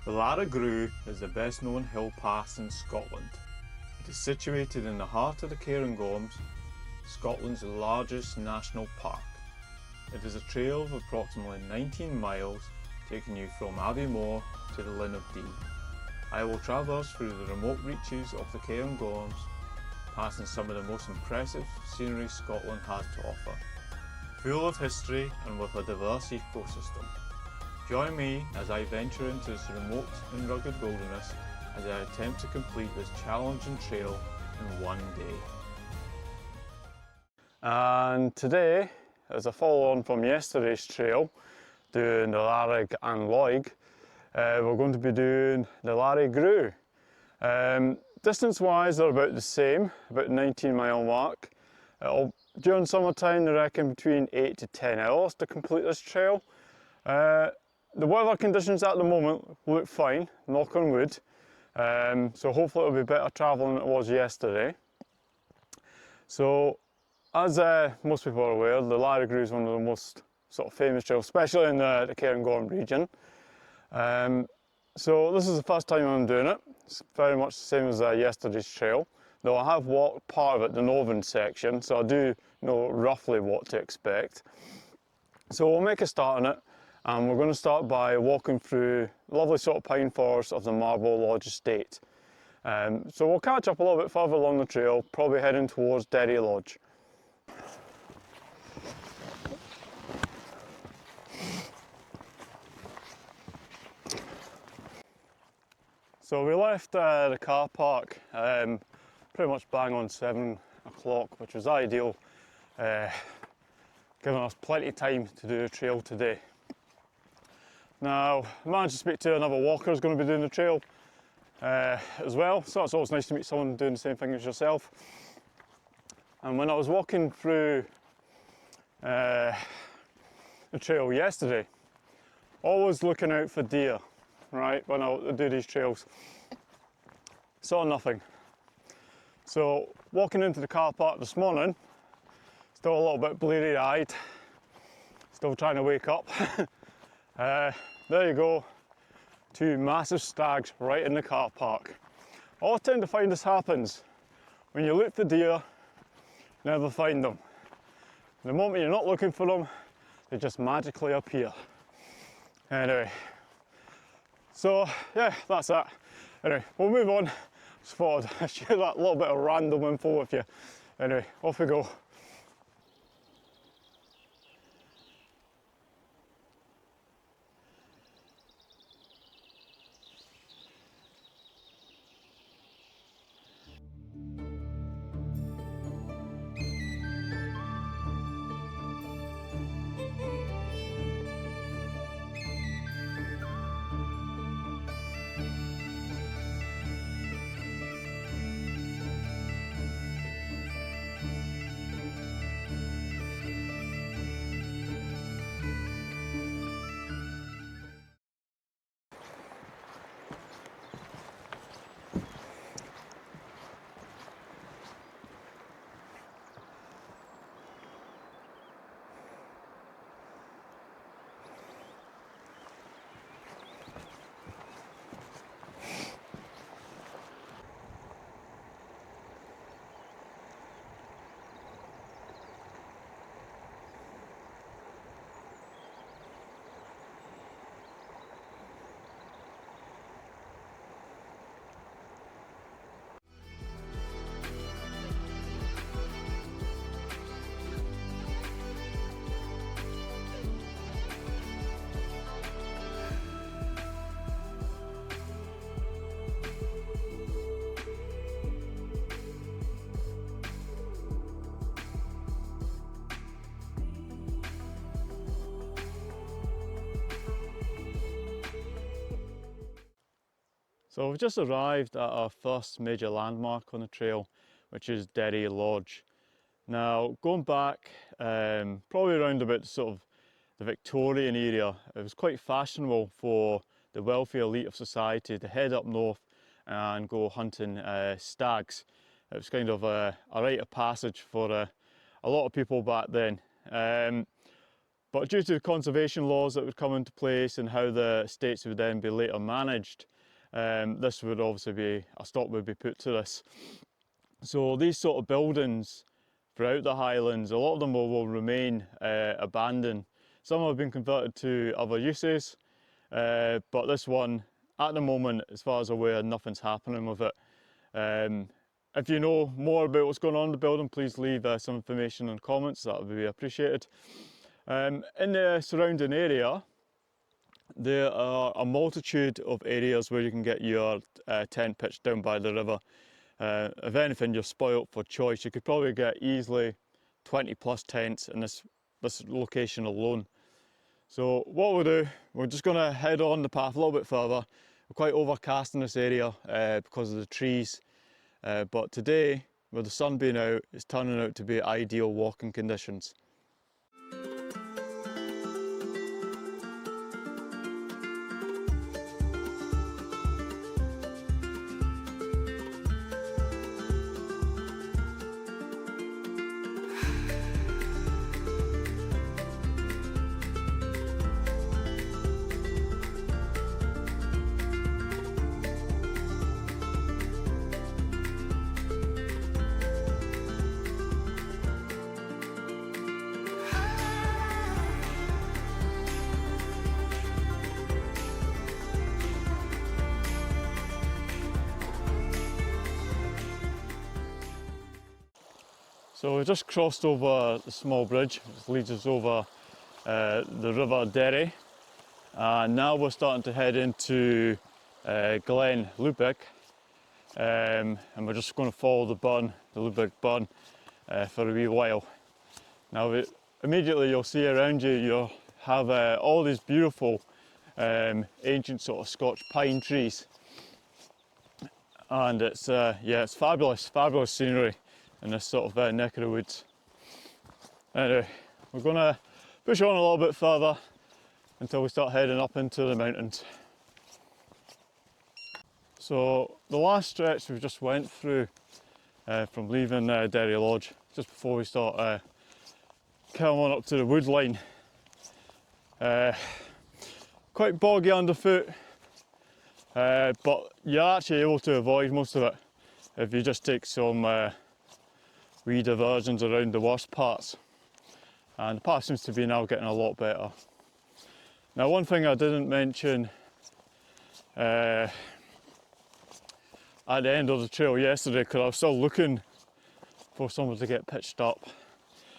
The Lairig Ghru is the best known hill pass in Scotland. It is situated in the heart of the Cairngorms, Scotland's largest national park. It is a trail of approximately 19 miles, taking you from Aviemore to the Linn of Dee. I will traverse through the remote reaches of the Cairngorms, passing some of the most impressive scenery Scotland has to offer. Full of history and with a diverse ecosystem. Join me as I venture into this remote and rugged wilderness as I attempt to complete this challenging trail in one day. And today, as a follow-on from yesterday's trail, doing the Lairig and Lairig, we're going to be doing the Lairig Ghru. Distance-wise, they're about the same, about 19-mile mark. During summertime, I reckon between 8 to 10 hours to complete this trail. The weather conditions at the moment look fine, knock on wood, so hopefully it'll be better travelling than it was yesterday. So, as most people are aware, the Lairig Ghru is one of the most sort of famous trails, especially in the Cairngorm region. So this is the first time I'm doing it. It's very much the same as yesterday's trail, though I have walked part of it, the northern section, so I do know roughly what to expect. So we'll make a start on it. And we're going to start by walking through the lovely sort of pine forest of the Marble Lodge estate. So we'll catch up a little bit further along the trail, probably heading towards Derry Lodge. So we left the car park pretty much bang on 7 o'clock, which was ideal, giving us plenty of time to do the trail today. Now, I managed to speak to another walker who's going to be doing the trail as well, so it's always nice to meet someone doing the same thing as yourself. And when I was walking through the trail yesterday, always looking out for deer, right, when I do these trails. Saw nothing. So, walking into the car park this morning, still a little bit bleary-eyed, still trying to wake up. There you go, 2 massive stags right in the car park. I always tend to find this happens. When you look for deer, you never find them. The moment you're not looking for them, they just magically appear. Anyway, so yeah, that's that. Anyway, we'll move on. Just thought I'd share that little bit of random info with you. Anyway, off we go. So we've just arrived at our first major landmark on the trail, which is Derry Lodge. Now, going back probably around about sort of the Victorian era, it was quite fashionable for the wealthy elite of society to head up north and go hunting stags. It was kind of a rite of passage for a lot of people back then. But due to the conservation laws that would come into place and how the estates would then be later managed, this would obviously be, a stop would be put to this. So these sort of buildings throughout the Highlands, a lot of them will remain abandoned. Some have been converted to other uses, but this one, at the moment, as far as I'm aware, nothing's happening with it. If you know more about what's going on in the building, please leave some information in the comments, that would be appreciated. In the surrounding area, there are a multitude of areas where you can get your tent pitched down by the river. If anything, you're spoilt for choice. You could probably get easily 20 plus tents in this location alone. So what we'll do, we're just going to head on the path a little bit further. We're quite overcast in this area because of the trees, but today, with the sun being out, it's turning out to be ideal walking conditions. So we just crossed over the small bridge, which leads us over the River Derry, and now we're starting to head into Glen Lubick, and we're just going to follow the burn, the Lubick burn, for a wee while. Now immediately you'll see around you, you'll have all these beautiful ancient sort of Scotch pine trees, and it's yeah, it's fabulous scenery in this sort of neck of the woods. Anyway, we're going to push on a little bit further until we start heading up into the mountains. So the last stretch we just went through from leaving Derry Lodge, just before we start coming on up to the wood line. Quite boggy underfoot, but you're actually able to avoid most of it if you just take some wee diversions around the worst parts, and the path seems to be now getting a lot better. Now, one thing I didn't mention at the end of the trail yesterday, because I was still looking for someone to get pitched up,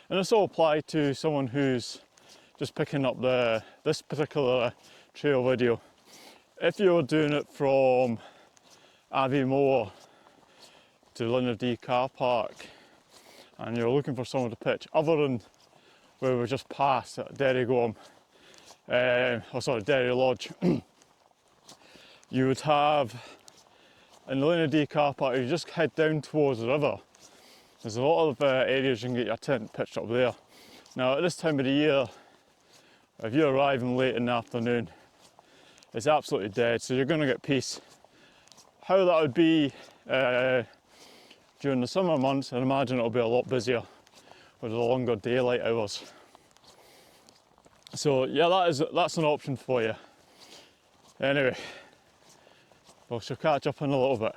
and this will apply to someone who's just picking up this particular trail video. If you're doing it from Aviemore to Linn of Dee car park, and you're looking for someone to pitch, other than where we just passed at Derry Ghru, Derry Lodge, you would have, in the Linn of Dee car park, you just head down towards the river. There's a lot of areas you can get your tent pitched up there. Now at this time of the year, if you're arriving late in the afternoon, it's absolutely dead, so you're going to get peace. How that would be during the summer months, I imagine it'll be a lot busier with the longer daylight hours. So yeah, that's an option for you. Anyway, we shall catch up in a little bit.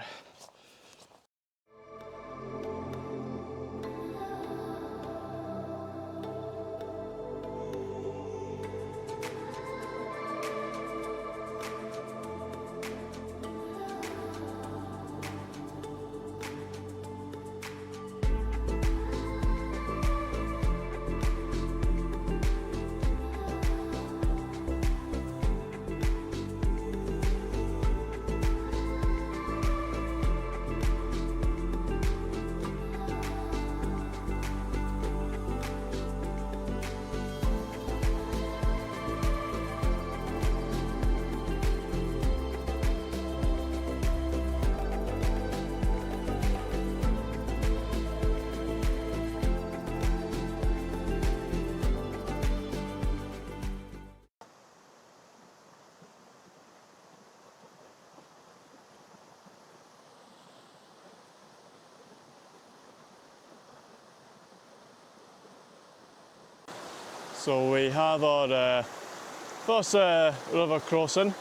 So we have our first river crossing.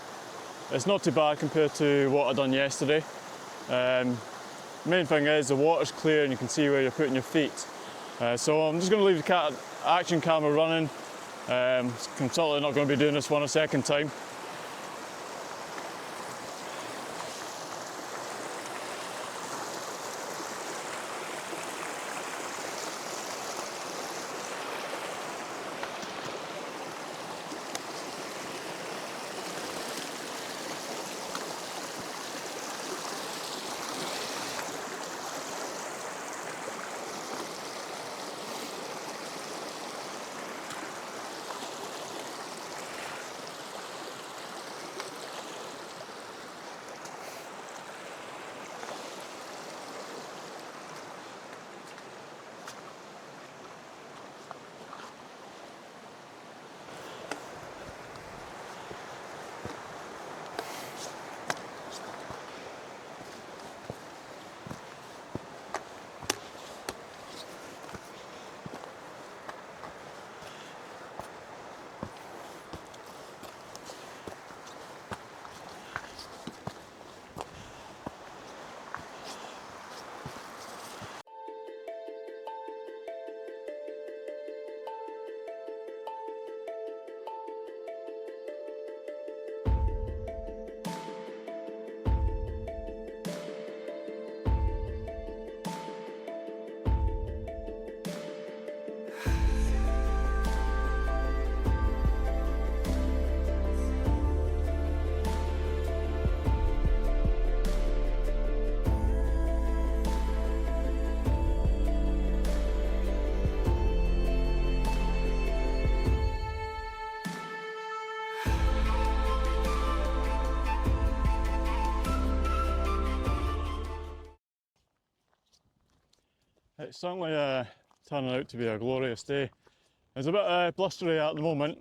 It's not too bad compared to what I done yesterday. Main thing is the water's clear and you can see where you're putting your feet. So I'm just going to leave the action camera running. I'm certainly not going to be doing this one a second time. It's certainly turning out to be a glorious day. It's a bit blustery at the moment.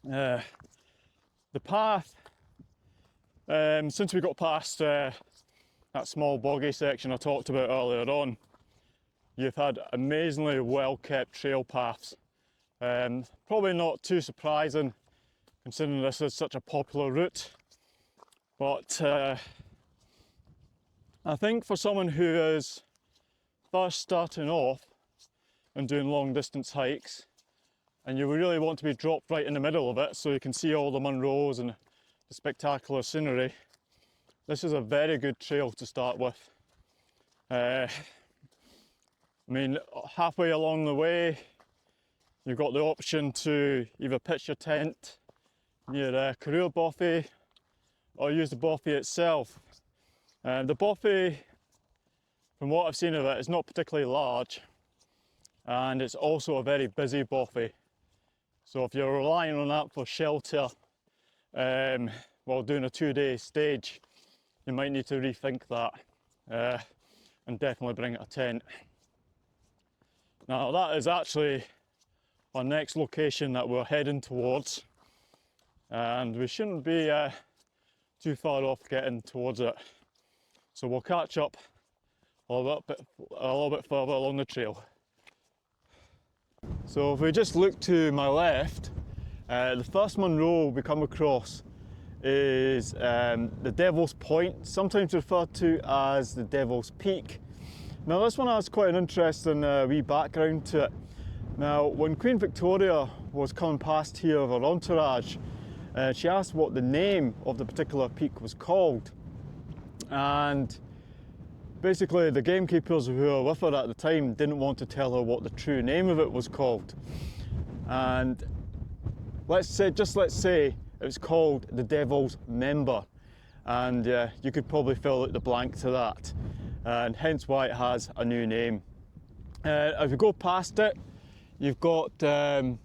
The path, since we got past that small boggy section I talked about earlier on, you've had amazingly well kept trail paths. Probably not too surprising considering this is such a popular route, but I think for someone who is first starting off and doing long distance hikes, and you really want to be dropped right in the middle of it so you can see all the Munros and the spectacular scenery, this is a very good trail to start with. I mean, halfway along the way you've got the option to either pitch your tent near Corrour Bothy or use the bothy itself. The bothy, from what I've seen of it, is not particularly large, and it's also a very busy bothy. So if you're relying on that for shelter while doing a 2-day stage, you might need to rethink that and definitely bring a tent. Now that is actually our next location that we're heading towards, and we shouldn't be too far off getting towards it. So we'll catch up a little bit further along the trail. So if we just look to my left, the first Munro we come across is the Devil's Point, sometimes referred to as the Devil's Peak. Now this one has quite an interesting wee background to it. Now when Queen Victoria was coming past here with her entourage, she asked what the name of the particular peak was called, and basically the gamekeepers who were with her at the time didn't want to tell her what the true name of it was called, and let's say it was called the Devil's Member, and you could probably fill out the blank to that, and hence why it has a new name. If you go past it, you've got 4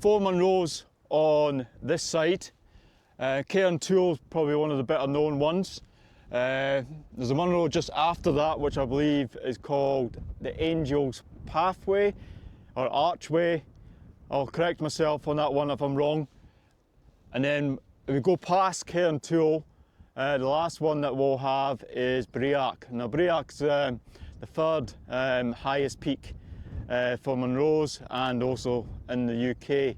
Munros on this side. Cairn Toul is probably one of the better known ones. There's a Munro just after that, which I believe is called the Angel's Pathway or Archway. I'll correct myself on that one if I'm wrong. And then if we go past Cairn Toul, the last one that we'll have is Braeriach. Now Braeriach's the third highest peak for Munros and also in the UK.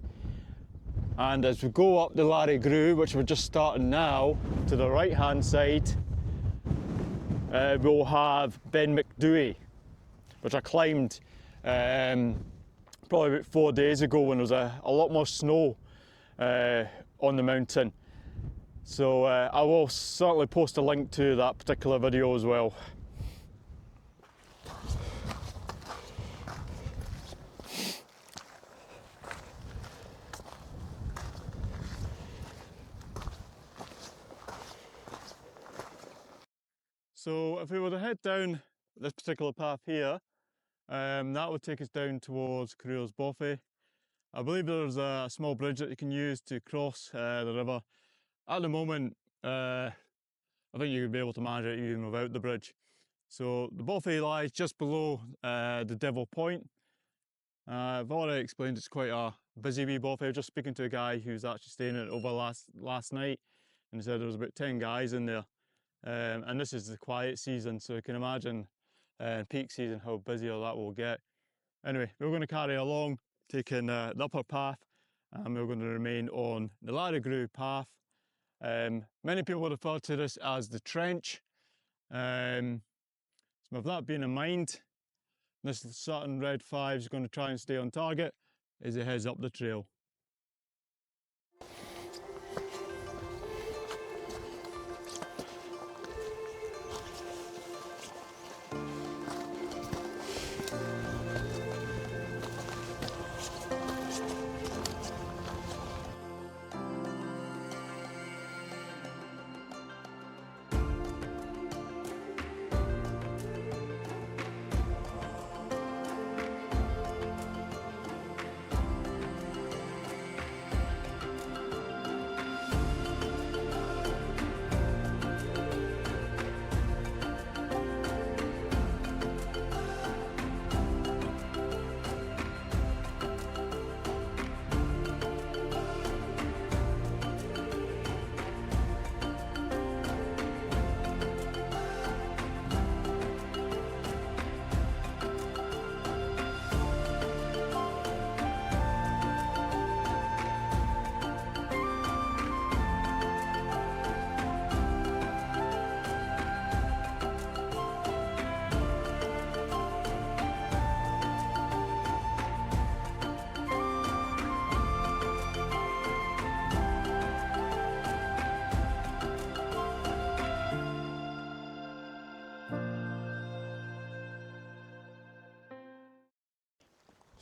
And as we go up the Lairig Ghru, which we're just starting now, to the right hand side, we'll have Ben Macdui, which I climbed probably about 4 days ago when there was a lot more snow on the mountain. So I will certainly post a link to that particular video as well. So if we were to head down this particular path here, that would take us down towards Corrour Bothy. I believe there's a small bridge that you can use to cross the river. At the moment, I think you would be able to manage it even without the bridge. So the Bothy lies just below the Devil Point. I've already explained it's quite a busy wee Bothy. I was just speaking to a guy who's actually staying in it over last night, and he said there was about 10 guys in there. And this is the quiet season, so you can imagine peak season how busier that will get. Anyway, we're going to carry along, taking the upper path, and we're going to remain on the Lairig Ghru path. Many people refer to this as the trench. So with that being in mind, this certain red 5 is going to try and stay on target as it heads up the trail.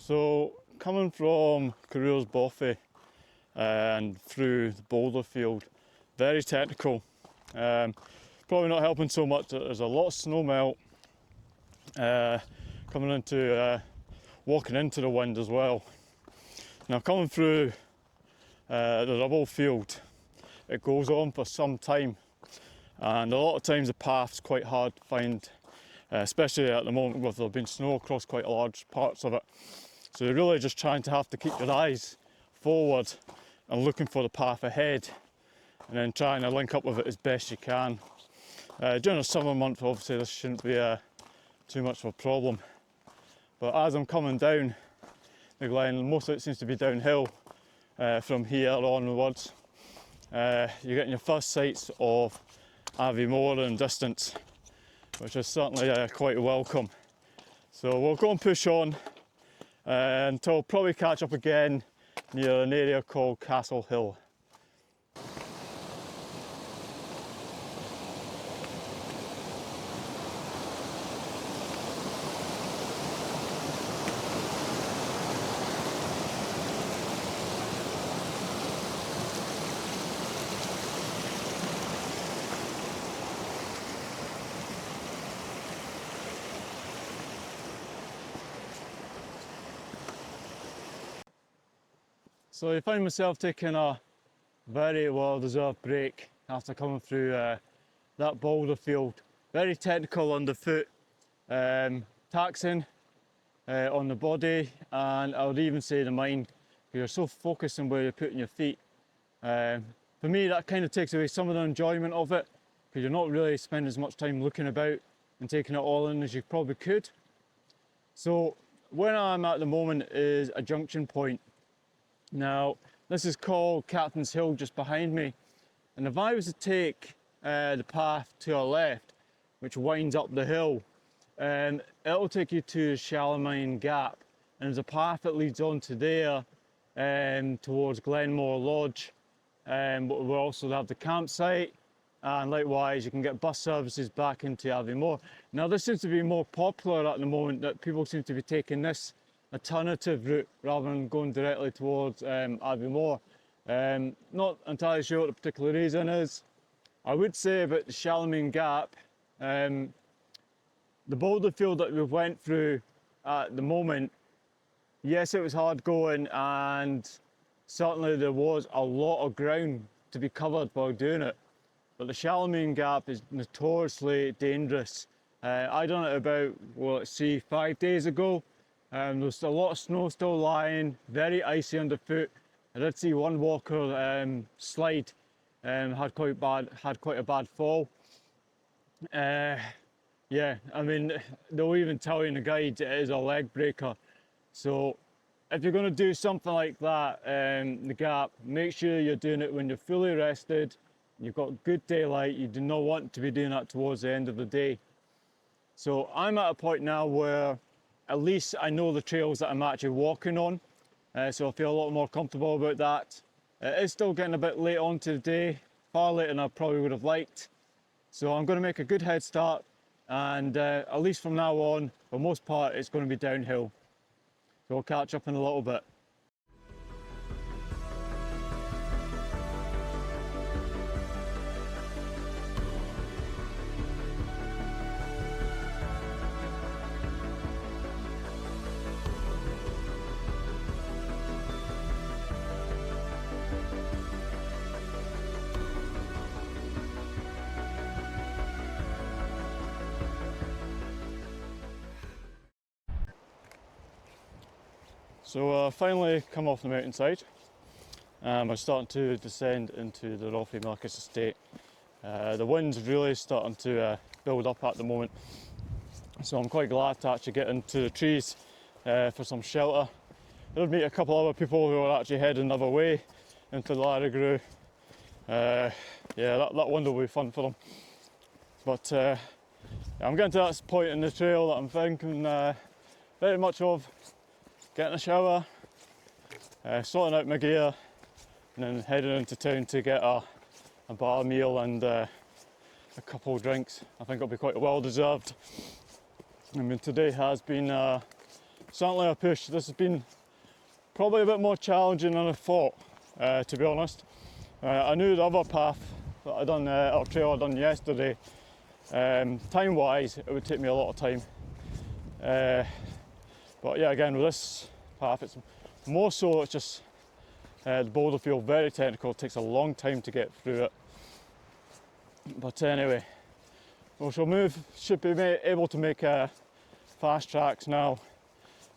So coming from Corrour Bothy and through the boulder field, very technical. Probably not helping so much that there's a lot of snow melt coming into walking into the wind as well. Now coming through the rubble field, it goes on for some time, and a lot of times the path's quite hard to find, especially at the moment with there being snow across quite large parts of it. So you're really just trying to have to keep your eyes forward and looking for the path ahead, and then trying to link up with it as best you can. During the summer months, obviously this shouldn't be too much of a problem, but as I'm coming down the glen, most of it seems to be downhill from here onwards. You're getting your first sights of Aviemore in distance, which is certainly quite welcome. So we'll go and push on until probably catch up again near an area called Castle Hill. So I found myself taking a very well deserved break after coming through that boulder field. Very technical underfoot, taxing on the body, and I would even say the mind, because you're so focused on where you're putting your feet. For me, that kind of takes away some of the enjoyment of it, because you're not really spending as much time looking about and taking it all in as you probably could. So where I'm at the moment is a junction point. Now, this is called Captain's Hill just behind me. And if I was to take the path to our left, which winds up the hill, it'll take you to Shallamine Gap. And there's a path that leads on to there towards Glenmore Lodge. But we'll also have the campsite, and likewise you can get bus services back into Aviemore. Now this seems to be more popular at the moment, that people seem to be taking this alternative route rather than going directly towards Aviemore. Not entirely sure what the particular reason is. I would say about the Shallamine Gap, the boulder field that we went through at the moment, yes, it was hard going, and certainly there was a lot of ground to be covered while doing it. But the Shallamine Gap is notoriously dangerous. I done it about, well, let's see, 5 days ago. There's a lot of snow still lying, very icy underfoot. I did see one walker slide, had quite a bad fall. Yeah, I mean, they'll even tell you in the guide it is a leg breaker. So if you're going to do something like that, the gap, make sure you're doing it when you're fully rested, you've got good daylight. You do not want to be doing that towards the end of the day. So I'm at a point now where at least I know the trails that I'm actually walking on, so I feel a lot more comfortable about that. It is still getting a bit late on to the day, far later than I probably would have liked. So I'm going to make a good head start, and at least from now on, for the most part, it's going to be downhill. So we'll catch up in a little bit. So finally come off the mountainside. I'm starting to descend into the Roffey Marcus estate. The wind's really starting to build up at the moment, so I'm quite glad to actually get into the trees for some shelter. I'll meet a couple other people who are actually heading another way into Lairig Ghru. Yeah, that one will be fun for them. But I'm getting to that point in the trail that I'm thinking very much of getting a shower, sorting out my gear, and then heading into town to get a bar meal and a couple of drinks. I think it'll be quite well deserved. I mean, today has been certainly a push. This has been probably a bit more challenging than I thought, to be honest. I knew the other path that I done, or trail I done yesterday, time-wise, it would take me a lot of time. But yeah, again, with this path, it's more so, it's just the boulder field, very technical. It takes a long time to get through it. But anyway, we shall move, should be able to make fast tracks now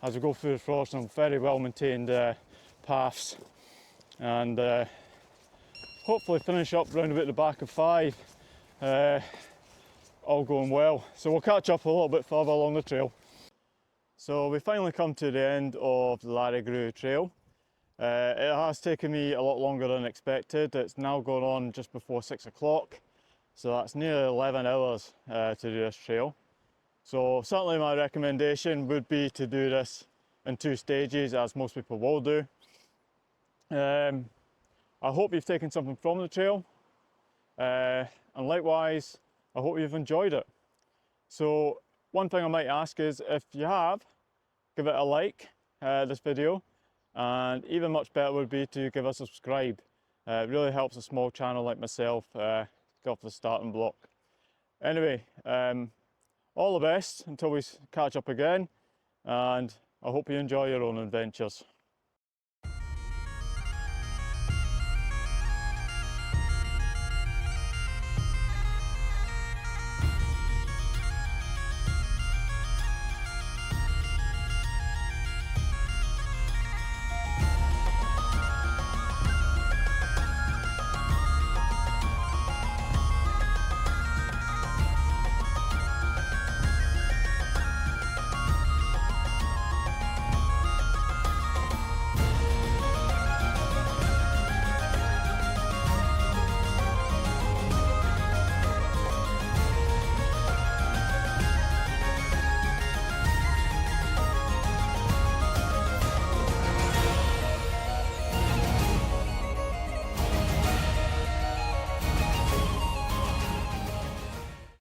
as we go through the forest on very well maintained paths, and hopefully finish up round about the back of 5, all going well. So we'll catch up a little bit further along the trail. So we finally come to the end of the Lairig Ghru trail. It has taken me a lot longer than expected. It's now gone on just before 6 o'clock, so that's nearly 11 hours to do this trail. So certainly my recommendation would be to do this in 2 stages, as most people will do. I hope you've taken something from the trail, and likewise I hope you've enjoyed it. So one thing I might ask is, if you have, give it a like, this video, and even much better would be to give us a subscribe. It really helps a small channel like myself get off the starting block. Anyway, all the best until we catch up again, and I hope you enjoy your own adventures.